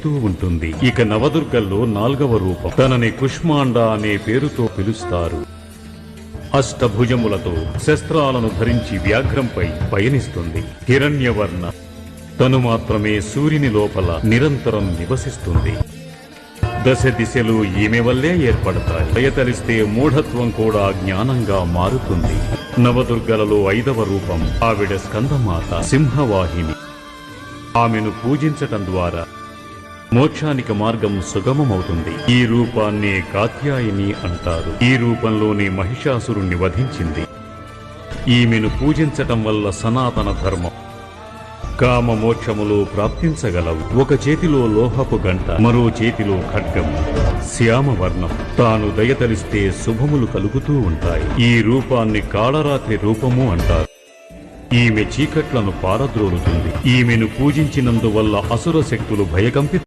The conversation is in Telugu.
చేస్తూ ఉంటుంది. ఇక నవదుర్గల్లో 4వ రూపం, తనని కుష్మాండ అనే పేరుతో పిలుస్తారు. అష్టభుజములతో శస్త్రాలను ధరించి వ్యాఘ్రంపై పయనిస్తుంది. హిరణ్యవర్ణ, తను మాత్రమే సూర్యుని లోపల నిరంతరం నివసిస్తుంది. దశ దిశలు ఈమె వల్లే ఏర్పడతాయి. దయతలిస్తే మూఢత్వం కూడా జ్ఞానంగా మారుతుంది. నవదుర్గలలో 5వ రూపం, ఆవిడ స్కందమాత, సింహవాహిని. ఆమెను పూజించటం ద్వారా మోక్షానికి మార్గం సుగమమవుతుంది. ఈ రూపాన్నే కాత్యాయని అంటారు. ఈ రూపంలోనే మహిషాసురుణ్ణి వధించింది. ఈమెను పూజించటం వల్ల సనాతన ధర్మం, కామ మోక్షములు ప్రాప్తించగలవు. ఒక చేతిలో లోహపు గంట, మరో చేతిలో ఖడ్గం, శ్యామవర్ణం. తాను దయతలిస్తే శుభములు కలుగుతూ ఉంటాయి. ఈ రూపాన్ని కాళరాత్రి రూపము అంటారు. ఈమె చీకట్లను పారద్రోలుతుంది. ఈమెను పూజించినందువల్ల అసుర శక్తులు భయకంపిత